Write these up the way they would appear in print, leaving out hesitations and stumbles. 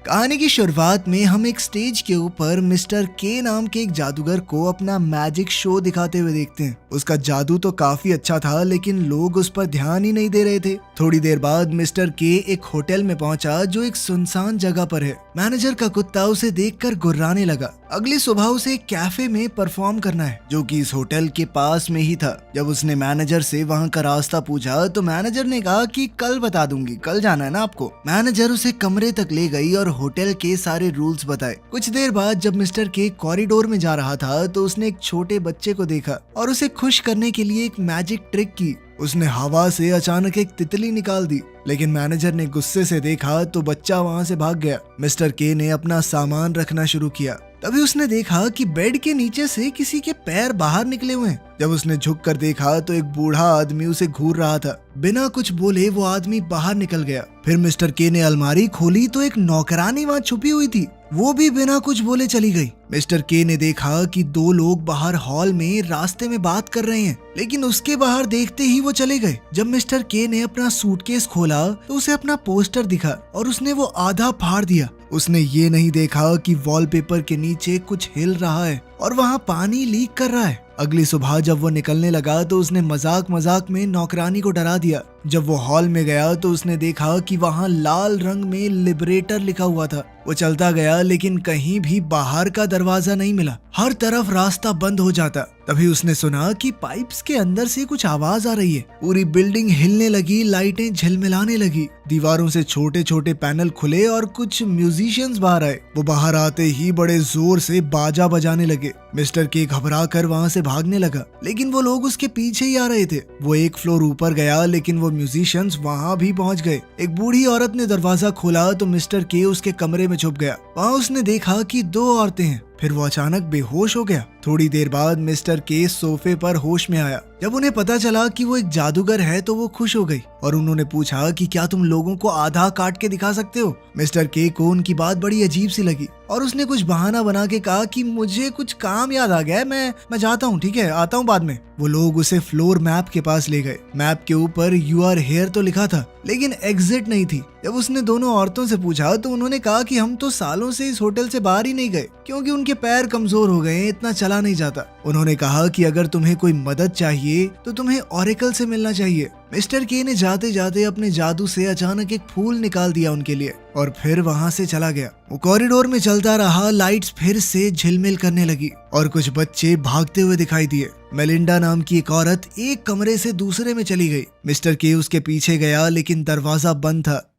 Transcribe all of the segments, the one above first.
कहानी की शुरुआत में हम एक स्टेज के ऊपर मिस्टर के नाम के एक जादूगर को अपना मैजिक शो दिखाते हुए देखते हैं। उसका जादू तो काफी अच्छा था, लेकिन लोग उस पर ध्यान ही नहीं दे रहे थे। थोड़ी देर बाद मिस्टर के एक होटल में पहुंचा जो एक सुनसान जगह पर है। मैनेजर का कुत्ता उसे देखकर गुर्राने लगा। अगली सुबह उसे एक कैफे में परफॉर्म करना है, जो कि इस होटल के पास में ही था। जब उसने मैनेजर से वहां का रास्ता पूछा तो मैनेजर ने कहा कि कल बता दूंगी, कल जाना है ना आपको। मैनेजर उसे कमरे तक ले गई और होटल के सारे रूल्स बताए। कुछ देर बाद जब मिस्टर के कॉरिडोर में जा रहा था तो उसने एक छोटे बच्चे को देखा और उसे खुश करने के लिए एक मैजिक ट्रिक की। उसने हवा से अचानक एक तितली निकाल दी, लेकिन मैनेजर ने गुस्से से देखा तो बच्चा वहां से भाग गया। मिस्टर के ने अपना सामान रखना शुरू किया। तभी उसने देखा कि बेड के नीचे से किसी के पैर बाहर निकले हुए हैं। जब उसने झुककर देखा तो एक बूढ़ा आदमी उसे घूर रहा था। बिना कुछ बोले वो आदमी बाहर निकल गया। फिर मिस्टर के ने अलमारी खोली तो एक नौकरानी वहां छुपी हुई थी। वो भी बिना कुछ बोले चली गई। मिस्टर के ने देखा कि दो लोग बाहर हॉल में रास्ते में बात कर रहे हैं, लेकिन उसके बाहर देखते ही वो चले गए। जब मिस्टर के ने अपना सूटकेस खोला तो उसे अपना पोस्टर दिखा और उसने वो आधा फाड़ दिया। उसने ये नहीं देखा कि वॉलपेपर के नीचे कुछ हिल रहा है और वहाँ पानी लीक कर रहा है। अगली सुबह जब वो निकलने लगा तो उसने मजाक मजाक में नौकरानी को डरा दिया। जब वो हॉल में गया तो उसने देखा कि वहाँ लाल रंग में लिबरेटर लिखा हुआ था। वो चलता गया, लेकिन कहीं भी बाहर का दरवाजा नहीं मिला। हर तरफ रास्ता बंद हो जाता। तभी उसने सुना कि पाइप्स के अंदर से कुछ आवाज आ रही है। पूरी बिल्डिंग हिलने लगी, लाइटें झिलमिलाने लगी, दीवारों से छोटे छोटे पैनल खुले और कुछ म्यूजिशियंस बाहर आए। वो बाहर आते ही बड़े जोर से बाजा बजाने लगे। मिस्टर के घबरा कर वहाँ से भागने लगा, लेकिन वो लोग उसके पीछे ही आ रहे थे। वो एक फ्लोर ऊपर गया, लेकिन वो म्यूजिशियंस वहाँ भी पहुँच गए। एक बूढ़ी औरत ने दरवाजा खोला तो मिस्टर के उसके कमरे में छुप गया। वहाँ उसने देखा कि दो औरतें हैं। फिर वो अचानक बेहोश हो गया। थोड़ी देर बाद मिस्टर के सोफे पर होश में आया। जब उन्हें पता चला कि वो एक जादूगर है तो वो खुश हो गई और उन्होंने पूछा कि क्या तुम लोगों को आधा काट के दिखा सकते हो। मिस्टर के को उनकी बात बड़ी अजीब सी लगी और उसने कुछ बहाना बना के कहा कि मुझे कुछ काम याद आ गया है, मैं जाता हूँ, ठीक है, आता हूँ बाद में। वो लोग उसे फ्लोर मैप के पास ले गए। मैप के ऊपर यू आर हेयर तो लिखा था, लेकिन एग्जिट नहीं थी। जब उसने दोनों औरतों से पूछा तो उन्होंने कहा कि हम तो सालों से इस होटल से बाहर ही नहीं गए, क्योंकि उनके पैर कमजोर हो गए, इतना चला नहीं जाता। उन्होंने कहा कि अगर तुम्हें कोई मदद चाहिए तो तुम्हें ऑरेकल से मिलना चाहिए। मिस्टर के ने जाते जाते अपने जादू से अचानक एक फूल निकाल दिया उनके लिए और फिर वहाँ से चला गया। वो कॉरिडोर में चलता रहा। लाइट्स फिर से झिलमिल करने लगी और कुछ बच्चे भागते हुए दिखाई दिए। मेलिंडा नाम की एक औरत एक कमरे से दूसरे में चली गई। मिस्टर के उसके पीछे गया, लेकिन दरवाजा बंद था।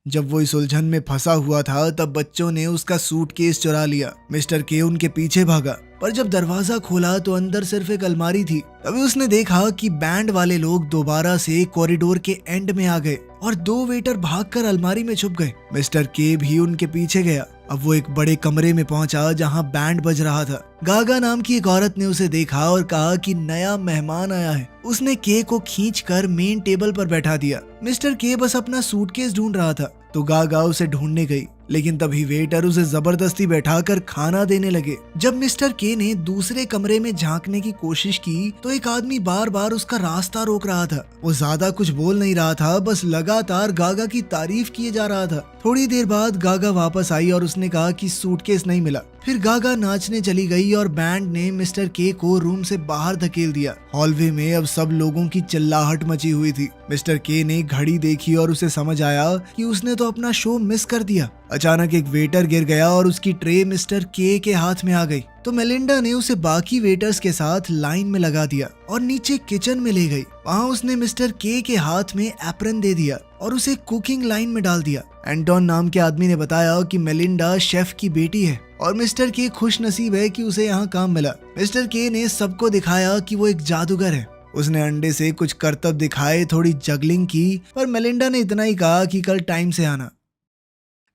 जब वो इस उलझन में फंसा हुआ था तब बच्चों ने उसका सूटकेस चुरा लिया। मिस्टर के उनके पीछे भागा, पर जब दरवाजा खोला तो अंदर सिर्फ एक अलमारी थी। तभी उसने देखा कि बैंड वाले लोग दोबारा से कॉरिडोर के एंड में आ गए और दो वेटर भागकर अलमारी में छुप गए। मिस्टर के भी उनके पीछे गया। अब वो एक बड़े कमरे में पहुंचा जहां बैंड बज रहा था। गागा नाम की एक औरत ने उसे देखा और कहा कि नया मेहमान आया है। उसने के को खींचकर मेन टेबल पर बैठा दिया। मिस्टर के बस अपना सूटकेस ढूंढ रहा था तो गागा उसे ढूंढने गई, लेकिन तभी वेटर उसे जबरदस्ती बैठाकर खाना देने लगे। जब मिस्टर के ने दूसरे कमरे में झांकने की कोशिश की तो एक आदमी बार बार उसका रास्ता रोक रहा था। वो ज्यादा कुछ बोल नहीं रहा था, बस लगातार गागा की तारीफ किए जा रहा था। थोड़ी देर बाद गागा वापस आई और उसने कहा कि सूटकेस नहीं मिला। फिर गागा नाचने चली गई और बैंड ने मिस्टर के को रूम से बाहर धकेल दिया। हॉलवे में अब सब लोगों की चिल्लाहट मची हुई थी। मिस्टर के ने घड़ी देखी और उसे समझ आया कि उसने तो अपना शो मिस कर दिया। अचानक एक वेटर गिर गया और उसकी ट्रे मिस्टर के हाथ में आ गई तो मेलिंडा ने उसे बाकी वेटर्स के साथ लाइन में लगा दिया और नीचे किचन में ले गई। वहाँ उसने मिस्टर के हाथ में एप्रन दे दिया और उसे कुकिंग लाइन में डाल दिया। एंटोन नाम के आदमी ने बताया कि मेलिंडा शेफ की बेटी है और मिस्टर के खुश नसीब है कि उसे यहाँ काम मिला। मिस्टर के ने सबको दिखाया कि वो एक जादूगर है। उसने अंडे से कुछ करतब दिखाए, थोड़ी जगलिंग की, पर मेलिंडा ने इतना ही कहा कि कल टाइम से आना।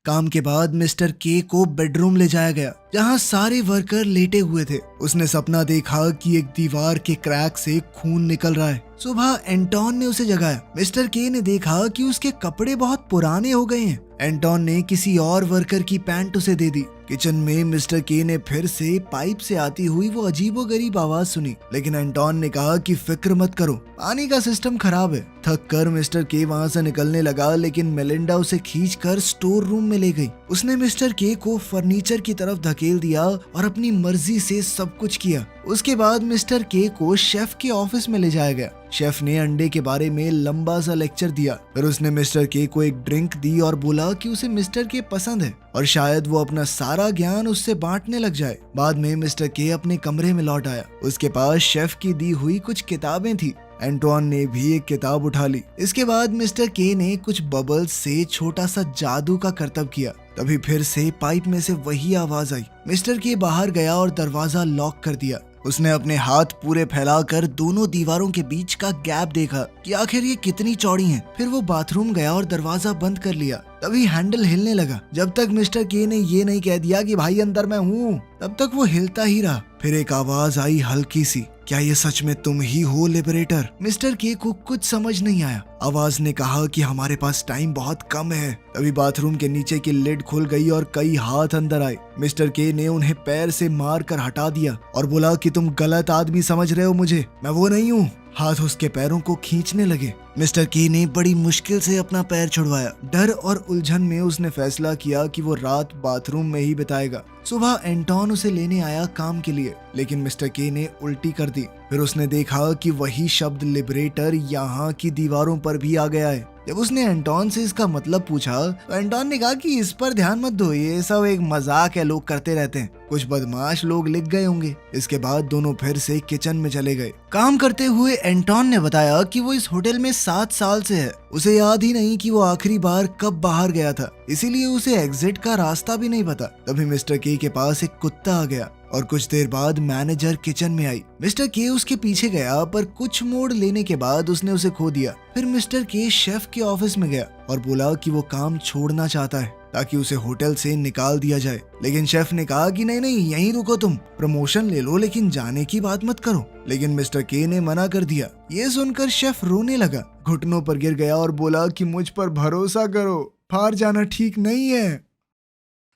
काम के बाद मिस्टर के को बेडरूम ले जाया गया। जहाँ सारे वर्कर लेटे हुए थे। उसने सपना देखा कि एक दीवार के क्रैक से खून निकल रहा है। सुबह एंटोन ने उसे जगाया। मिस्टर के ने देखा कि उसके कपड़े बहुत पुराने हो गए हैं। एंटोन ने किसी और वर्कर की पैंट उसे दे दी। किचन में मिस्टर के ने फिर से पाइप से आती हुई वो अजीबोगरीब आवाज सुनी, लेकिन एंटोन ने कहा कि फिक्र मत करो, पानी का सिस्टम खराब है। थक कर मिस्टर के वहाँ से निकलने लगा, लेकिन मेलिंडा उसे खींचकर स्टोर रूम में ले गई। उसने मिस्टर के को फर्नीचर की तरफ धकेल दिया और अपनी मर्जी से सब कुछ किया। उसके बाद मिस्टर के को शेफ के ऑफिस में ले जाया गया। शेफ ने अंडे के बारे में लंबा सा लेक्चर दिया। फिर उसने मिस्टर के को एक ड्रिंक दी और बोला कि उसे मिस्टर के पसंद है और शायद वो अपना सारा ज्ञान उससे बांटने लग जाए। बाद में मिस्टर के अपने कमरे में लौट आया। उसके पास शेफ की दी हुई कुछ किताबें थी। एंटोन ने भी एक किताब उठा ली। इसके बाद मिस्टर के ने कुछ बबल्स से छोटा सा जादू का करतब किया। तभी फिर से पाइप में से वही आवाज आई। मिस्टर के बाहर गया और दरवाजा लॉक कर दिया। उसने अपने हाथ पूरे फैलाकर दोनों दीवारों के बीच का गैप देखा कि आखिर ये कितनी चौड़ी हैं। फिर वो बाथरूम गया और दरवाजा बंद कर लिया। तभी हैंडल हिलने लगा। जब तक मिस्टर के ने ये नहीं कह दिया कि भाई अंदर मैं हूँ, तब तक वो हिलता ही रहा। फिर एक आवाज आई हल्की सी, क्या ये सच में तुम ही हो लिबरेटर? मिस्टर के को कुछ समझ नहीं आया। आवाज ने कहा कि हमारे पास टाइम बहुत कम है। तभी बाथरूम के नीचे की लिड खुल गई और कई हाथ अंदर आए। मिस्टर के ने उन्हें पैर से मार कर हटा दिया और बोला कि तुम गलत आदमी समझ रहे हो मुझे, मैं वो नहीं हूँ। हाथ उसके पैरों को खींचने लगे। मिस्टर के ने बड़ी मुश्किल से अपना पैर छुड़वाया। डर और उलझन में उसने फैसला किया कि वो रात बाथरूम में ही बिताएगा। सुबह एंटोन उसे लेने आया काम के लिए, लेकिन मिस्टर के ने उल्टी कर दी। फिर उसने देखा कि वही शब्द लिबरेटर यहाँ की दीवारों पर भी आ गया है। जब उसने एंटोन से इसका मतलब पूछा तो एंटोन ने कहा कि इस पर ध्यान मत दो, ये सब एक मजाक है, लोग करते रहते हैं, कुछ बदमाश लोग लिख गए होंगे। इसके बाद दोनों फिर से किचन में चले गए। काम करते हुए एंटोन ने बताया कि वो इस होटल में 7 साल से है। उसे याद ही नहीं कि वो आखिरी बार कब बाहर गया था, इसीलिए उसे एग्जिट का रास्ता भी नहीं पता। तभी मिस्टर के पास एक कुत्ता आ गया और कुछ देर बाद मैनेजर किचन में आई। मिस्टर के उसके पीछे गया, पर कुछ मोड़ लेने के बाद उसने उसे खो दिया। फिर मिस्टर के शेफ के ऑफिस में गया और बोला कि वो काम छोड़ना चाहता है ताकि उसे होटल से निकाल दिया जाए। लेकिन शेफ ने कहा कि नहीं, यहीं रुको, तुम प्रमोशन ले लो, लेकिन जाने की बात मत करो। लेकिन मिस्टर के ने मना कर दिया। ये सुनकर शेफ रोने लगा, घुटनों पर गिर गया और बोला कि मुझ पर भरोसा करो, बाहर जाना ठीक नहीं है।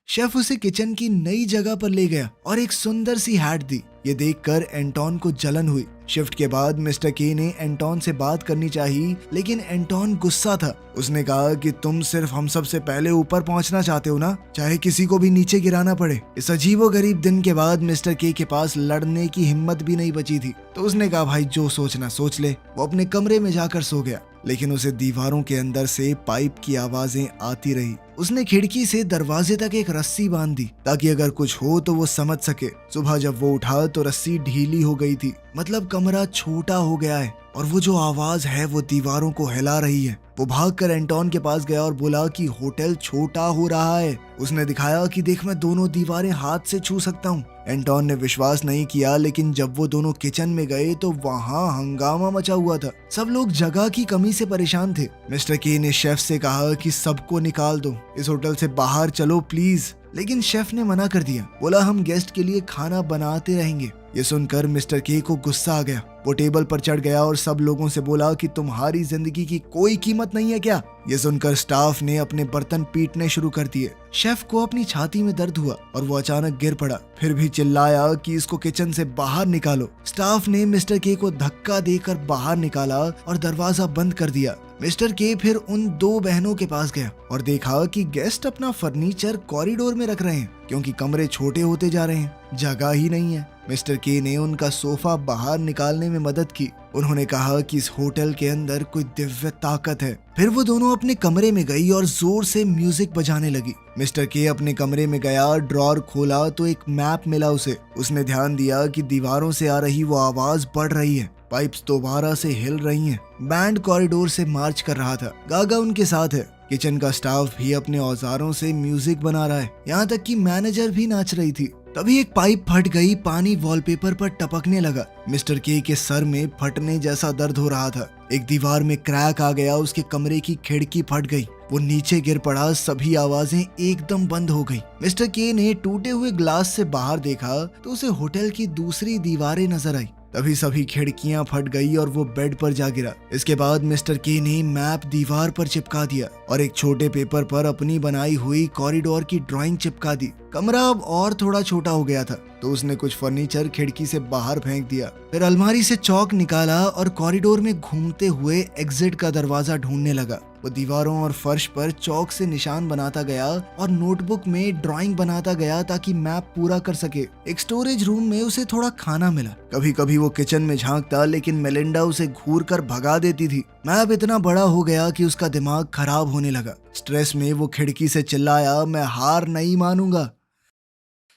शेफ उसे किचन की नई जगह पर ले गया और एक सुंदर सी हैट दी। ये देखकर एंटोन को जलन हुई। शिफ्ट के बाद मिस्टर के ने एंटोन से बात करनी चाहिए, लेकिन एंटोन गुस्सा था। उसने कहा कि तुम सिर्फ हम सब से पहले ऊपर पहुंचना चाहते हो ना, चाहे किसी को भी नीचे गिराना पड़े। इस अजीबोगरीब दिन के बाद मिस्टर के पास लड़ने की हिम्मत भी नहीं बची थी, तो उसने कहा भाई जो सोचना सोच ले। वो अपने कमरे में जाकर सो गया, लेकिन उसे दीवारों के अंदर से पाइप की आवाजें आती रही। उसने खिड़की से दरवाजे तक एक रस्सी बांध दी ताकि अगर कुछ हो तो वो समझ सके। सुबह जब वो उठा तो रस्सी ढीली हो गई थी, मतलब कमरा छोटा हो गया है और वो जो आवाज है वो दीवारों को हिला रही है। वो भागकर एंटोन के पास गया और बोला कि होटल छोटा हो रहा है। उसने दिखाया कि देख, मैं दोनों दीवारें हाथ से छू सकता हूँ। एंटोन ने विश्वास नहीं किया, लेकिन जब वो दोनों किचन में गए तो वहाँ हंगामा मचा हुआ था। सब लोग जगह की कमी से परेशान थे। मिस्टर के ने शेफ से कहा कि सबको निकाल दो, इस होटल से बाहर चलो प्लीज। लेकिन शेफ ने मना कर दिया, बोला हम गेस्ट के लिए खाना बनाते रहेंगे। ये सुनकर मिस्टर के को गुस्सा आ गया। वो टेबल पर चढ़ गया और सब लोगों से बोला कि तुम्हारी जिंदगी की कोई कीमत नहीं है क्या? ये सुनकर स्टाफ ने अपने बर्तन पीटने शुरू कर दिए। शेफ को अपनी छाती में दर्द हुआ और वो अचानक गिर पड़ा, फिर भी चिल्लाया कि इसको किचन से बाहर निकालो। स्टाफ ने मिस्टर के को धक्का देकर बाहर निकाला और दरवाजा बंद कर दिया। मिस्टर के फिर उन 2 बहनों के पास गया और देखा कि गेस्ट अपना फर्नीचर कॉरिडोर में रख रहे हैं, क्योंकि कमरे छोटे होते जा रहे हैं, जगह ही नहीं है। मिस्टर के ने उनका सोफा बाहर निकालने में मदद की। उन्होंने कहा कि इस होटल के अंदर कोई दिव्य ताकत है। फिर वो दोनों अपने कमरे में गई और जोर से म्यूजिक बजाने लगी। मिस्टर के अपने कमरे में गया, ड्रॉर खोला तो एक मैप मिला उसे। उसने ध्यान दिया कि दीवारों से आ रही वो आवाज बढ़ रही है, पाइप्स दोबारा से हिल रही हैं। बैंड कॉरिडोर से मार्च कर रहा था, गागा उनके साथ है। किचन का स्टाफ भी अपने औजारों से म्यूजिक बना रहा है, यहाँ तक कि मैनेजर भी नाच रही थी। तभी एक पाइप फट गई, पानी वॉलपेपर पर टपकने लगा। मिस्टर के सर में फटने जैसा दर्द हो रहा था। एक दीवार में क्रैक आ गया, उसके कमरे की खिड़की फट गई। वो नीचे गिर पड़ा। सभी आवाजें एकदम बंद हो गई। मिस्टर के ने टूटे हुए ग्लास से बाहर देखा तो उसे होटल की दूसरी दीवारें नजर आई। तभी सभी खिड़कियां फट गई और वो बेड पर जा गिरा। इसके बाद मिस्टर के ने मैप दीवार पर चिपका दिया और एक छोटे पेपर पर अपनी बनाई हुई कॉरिडोर की ड्राइंग चिपका दी। कमरा अब और थोड़ा छोटा हो गया था तो उसने कुछ फर्नीचर खिड़की से बाहर फेंक दिया। फिर अलमारी से चौक निकाला और कॉरिडोर में घूमते हुए एग्जिट का दरवाजा ढूंढने लगा। वो दीवारों और फर्श पर चौक से निशान बनाता गया और नोटबुक में ड्राइंग बनाता गया ताकि मैप पूरा कर सके। एक स्टोरेज रूम में उसे थोड़ा खाना मिला। कभी कभी वो किचन में झांकता लेकिन मेलिंडा उसे घूर कर भगा देती थी। मैप इतना बड़ा हो गया कि उसका दिमाग खराब होने लगा। स्ट्रेस में वो खिड़की से चिल्लाया, मैं हार नहीं मानूंगा।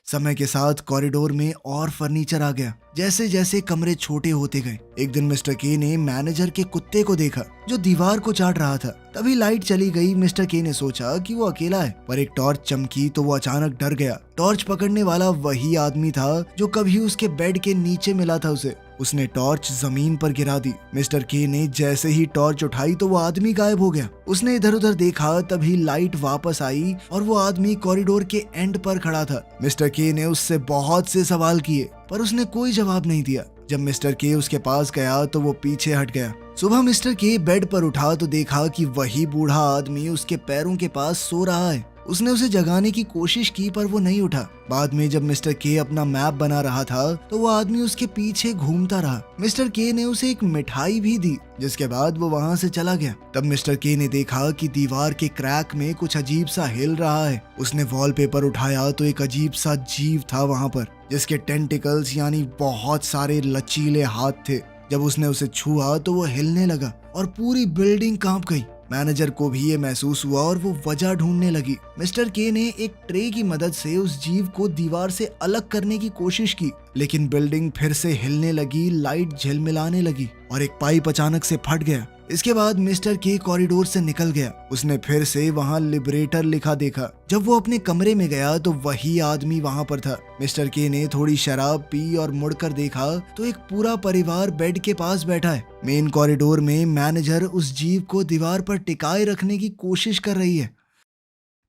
समय के साथ कॉरिडोर में और फर्नीचर आ गया। जैसे जैसे कमरे छोटे होते गए, एक दिन मिस्टर के ने मैनेजर के कुत्ते को देखा जो दीवार को चाट रहा था। तभी लाइट चली गई। मिस्टर के ने सोचा कि वो अकेला है, पर एक टॉर्च चमकी तो वो अचानक डर गया। टॉर्च पकड़ने वाला वही आदमी था जो कभी उसके बेड के नीचे मिला था उसे। उसने टॉर्च जमीन पर गिरा दी। मिस्टर के ने जैसे ही टॉर्च उठाई तो वो आदमी गायब हो गया। उसने इधर उधर देखा, तभी लाइट वापस आई और वो आदमी कॉरिडोर के एंड पर खड़ा था। मिस्टर के ने उससे बहुत से सवाल किए पर उसने कोई जवाब नहीं दिया। जब मिस्टर के उसके पास गया तो वो पीछे हट गया। सुबह मिस्टर के बेड पर उठा तो देखा कि वही बूढ़ा आदमी उसके पैरों के पास सो रहा है। उसने उसे जगाने की कोशिश की पर वो नहीं उठा। बाद में जब मिस्टर के अपना मैप बना रहा था तो वो आदमी उसके पीछे घूमता रहा। मिस्टर के ने उसे एक मिठाई भी दी जिसके बाद वो वहाँ से चला गया। तब मिस्टर के ने देखा कि दीवार के क्रैक में कुछ अजीब सा हिल रहा है। उसने वॉलपेपर उठाया तो एक अजीब सा जीव था वहाँ पर जिसके टेंटिकल्स यानी बहुत सारे लचीले हाथ थे। जब उसने उसे छुआ तो वो हिलने लगा और पूरी बिल्डिंग कांप गई। मैनेजर को भी ये महसूस हुआ और वो वजह ढूंढने लगी। मिस्टर के ने एक ट्रे की मदद से उस जीव को दीवार से अलग करने की कोशिश की लेकिन बिल्डिंग फिर से हिलने लगी, लाइट झिलमिलाने लगी और एक पाइप अचानक से फट गया। इसके बाद मिस्टर के कॉरिडोर से निकल गया। उसने फिर से वहाँ लिबरेटर लिखा देखा। जब वो अपने कमरे में गया तो वही आदमी वहाँ पर था। मिस्टर के ने थोड़ी शराब पी और मुड़कर देखा तो एक पूरा परिवार बेड के पास बैठा है। मेन कॉरिडोर में मैनेजर उस जीव को दीवार पर टिकाए रखने की कोशिश कर रही है।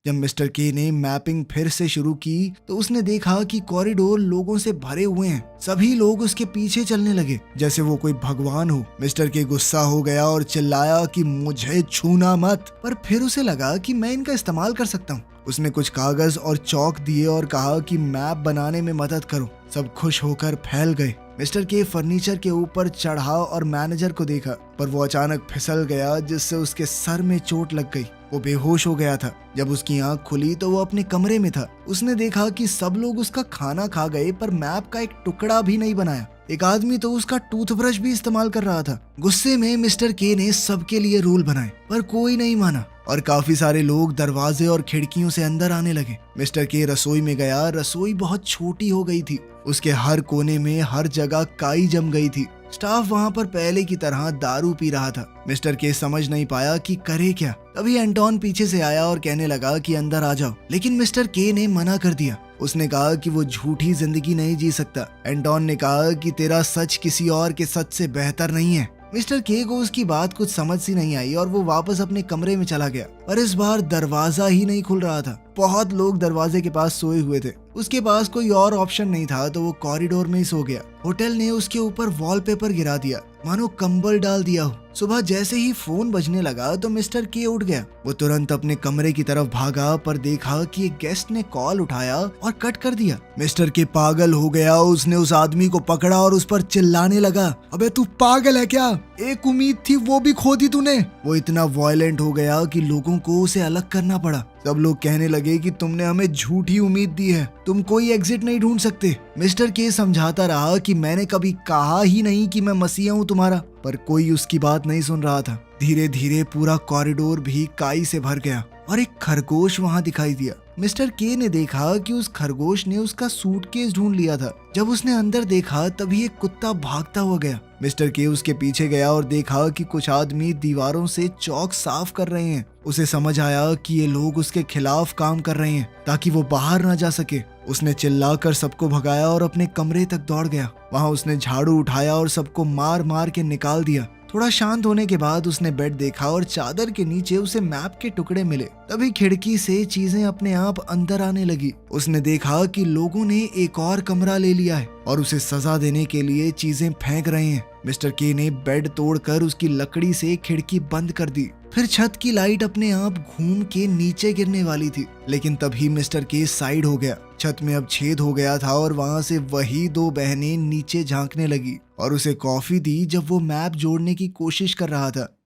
जब मिस्टर के ने मैपिंग फिर से शुरू की तो उसने देखा कि कॉरिडोर लोगों से भरे हुए हैं। सभी लोग उसके पीछे चलने लगे जैसे वो कोई भगवान हो। मिस्टर के गुस्सा हो गया और चिल्लाया कि मुझे छूना मत, पर फिर उसे लगा कि मैं इनका इस्तेमाल कर सकता हूँ। उसने कुछ कागज और चौक दिए और कहा कि मैप बनाने में मदद करो। सब खुश होकर फैल गए। मिस्टर के फर्नीचर के ऊपर चढ़ा और मैनेजर को देखा पर वो अचानक फिसल गया जिससे उसके सर में चोट लग गई। वो बेहोश हो गया था। जब उसकी आंख खुली तो वो अपने कमरे में था। उसने देखा कि सब लोग उसका खाना खा गए पर मैप का एक टुकड़ा भी नहीं बनाया। एक आदमी तो उसका टूथब्रश भी इस्तेमाल कर रहा था। गुस्से में मिस्टर के ने सबके लिए रूल बनाए पर कोई नहीं माना और काफी सारे लोग दरवाजे और खिड़कियों से अंदर आने लगे। मिस्टर के रसोई में गया। रसोई बहुत छोटी हो गई थी। उसके हर कोने में हर जगह काई जम गई थी। स्टाफ वहाँ पर पहले की तरह दारू पी रहा था। मिस्टर के समझ नहीं पाया कि करे क्या। तभी एंटोन पीछे से आया और कहने लगा कि अंदर आ जाओ, लेकिन मिस्टर के ने मना कर दिया। उसने कहा कि वो झूठी जिंदगी नहीं जी सकता। एंटोन ने कहा कि तेरा सच किसी और के सच से बेहतर नहीं है। मिस्टर के को उसकी बात कुछ समझ सी नहीं आई और वो वापस अपने कमरे में चला गया। पर इस बार दरवाजा ही नहीं खुल रहा था। बहुत लोग दरवाजे के पास सोए हुए थे। उसके पास कोई और ऑप्शन नहीं था तो वो कॉरिडोर में ही सो गया। होटल ने उसके ऊपर वॉलपेपर गिरा दिया, मानो कंबल डाल दिया हो। सुबह जैसे ही फोन बजने लगा तो मिस्टर के उठ गया। वो तुरंत अपने कमरे की तरफ भागा पर देखा कि एक गेस्ट ने कॉल उठाया और कट कर दिया। मिस्टर के पागल हो गया। उसने उस आदमी को पकड़ा और उस पर चिल्लाने लगा, अबे तू पागल है क्या? एक उम्मीद थी वो भी खो दी तूने। वो इतना वायलेंट हो गया कि लोगों को उसे अलग करना पड़ा। सब लोग कहने लगे कि तुमने हमें झूठी उम्मीद दी है, तुम कोई एग्जिट नहीं ढूंढ सकते। मिस्टर के समझाता रहा कि मैंने कभी कहा ही नहीं कि मैं मसीहा हूँ तुम्हारा, पर कोई उसकी बात नहीं सुन रहा था। धीरे धीरे पूरा कॉरिडोर भी काई से भर गया और एक खरगोश वहाँ दिखाई दिया। मिस्टर के ने देखा कि उस खरगोश ने उसका सूटकेस ढूंढ लिया था। जब उसने अंदर देखा तभी एक कुत्ता भागता हुआ गया। मिस्टर के उसके पीछे गया और देखा कि कुछ आदमी दीवारों से चौक साफ कर रहे हैं। उसे समझ आया कि ये लोग उसके खिलाफ काम कर रहे हैं ताकि वो बाहर ना जा सके। उसने चिल्लाकर सबको भगाया और अपने कमरे तक दौड़ गया। वहां उसने झाड़ू उठाया और सबको मार मार के निकाल दिया। थोड़ा शांत होने के बाद उसने बेड देखा और चादर के नीचे उसे मैप के टुकड़े मिले। तभी खिड़की से चीजें अपने आप अंदर आने लगी। उसने देखा कि लोगों ने एक और कमरा ले लिया है और उसे सजा देने के लिए चीजें फेंक रहे हैं। मिस्टर के ने बेड तोड़कर उसकी लकड़ी से खिड़की बंद कर दी। फिर छत की लाइट अपने आप घूम के नीचे गिरने वाली थी, लेकिन तभी मिस्टर के साइड हो गया। छत में अब छेद हो गया था और वहां से वही दो बहनें नीचे झांकने लगी और उसे कॉफी दी जब वो मैप जोड़ने की कोशिश कर रहा था।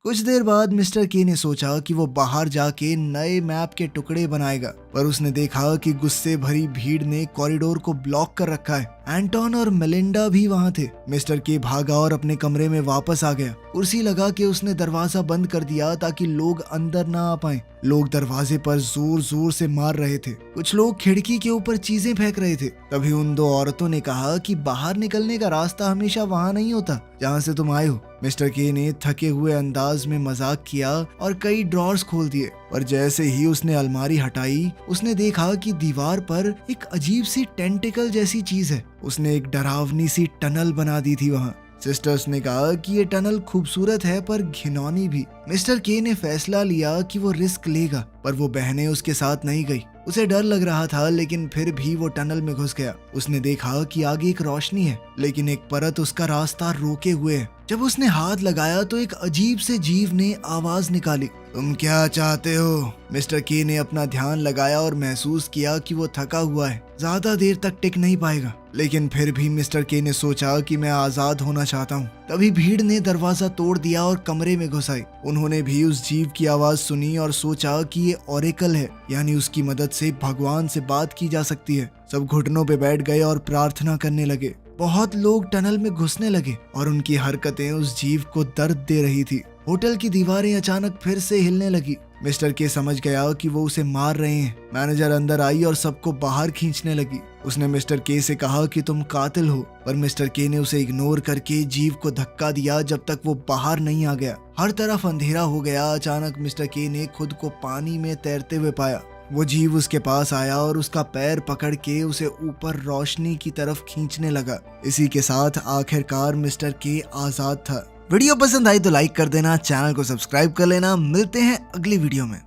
कुछ देर बाद मिस्टर के ने सोचा कि वो बाहर जाके नए मैप के टुकड़े बनाएगा, पर उसने देखा कि गुस्से भरी भीड़ ने कॉरिडोर को ब्लॉक कर रखा है। एंटोन और मेलिंडा भी वहां थे। मिस्टर के भागा और अपने कमरे में वापस आ गया। कुर्सी लगा के उसने दरवाजा बंद कर दिया ताकि लोग अंदर ना आ पाए। लोग दरवाजे पर जोर जोर से मार रहे थे। कुछ लोग खिड़की के ऊपर चीजें फेंक रहे थे। तभी उन दो औरतों ने कहा कि बाहर निकलने का रास्ता हमेशा वहां नहीं होता जहाँ से तुम आए हो। मिस्टर के ने थके हुए अंदाज में मजाक किया और कई ड्रॉर्स खोल दिए, और जैसे ही उसने अलमारी हटाई उसने देखा कि दीवार पर एक अजीब सी टेंटिकल जैसी चीज है। उसने एक डरावनी सी टनल बना दी थी वहाँ। सिस्टर्स ने कहा कि ये टनल खूबसूरत है पर घिनौनी भी। मिस्टर के ने फैसला लिया कि वो रिस्क लेगा, पर वो बहनें उसके साथ नहीं गई। उसे डर लग रहा था, लेकिन फिर भी वो टनल में घुस गया। उसने देखा कि आगे एक रोशनी है, लेकिन एक परत उसका रास्ता रोके हुए है। जब उसने हाथ लगाया तो एक अजीब से जीव ने आवाज निकाली, तुम क्या चाहते हो? मिस्टर के ने अपना ध्यान लगाया और महसूस किया कि वो थका हुआ है, ज्यादा देर तक टिक नहीं पाएगा। लेकिन फिर भी मिस्टर के ने सोचा कि मैं आजाद होना चाहता हूँ। तभी भीड़ ने दरवाजा तोड़ दिया और कमरे में घुस आई। उन्होंने भी उस जीव की आवाज सुनी और सोचा कि ये ओरेकल है, यानी उसकी मदद से भगवान से बात की जा सकती है। सब घुटनों पे बैठ गए और प्रार्थना करने लगे। बहुत लोग टनल में घुसने लगे और उनकी हरकतें उस जीव को दर्द दे रही थी। होटल की दीवारें अचानक फिर से हिलने लगी। मिस्टर के समझ गया कि वो उसे मार रहे हैं। मैनेजर अंदर आई और सबको बाहर खींचने लगी। उसने मिस्टर के से कहा कि तुम कातिल हो, पर मिस्टर के ने उसे इग्नोर करके जीव को धक्का दिया जब तक वो बाहर नहीं आ गया। हर तरफ अंधेरा हो गया। अचानक मिस्टर के ने खुद को पानी में तैरते हुए पाया। वो जीव उसके पास आया और उसका पैर पकड़ के उसे ऊपर रोशनी की तरफ खींचने लगा। इसी के साथ आखिरकार मिस्टर के आजाद था। वीडियो पसंद आई तो लाइक कर देना, चैनल को सब्सक्राइब कर लेना। मिलते हैं अगली वीडियो में।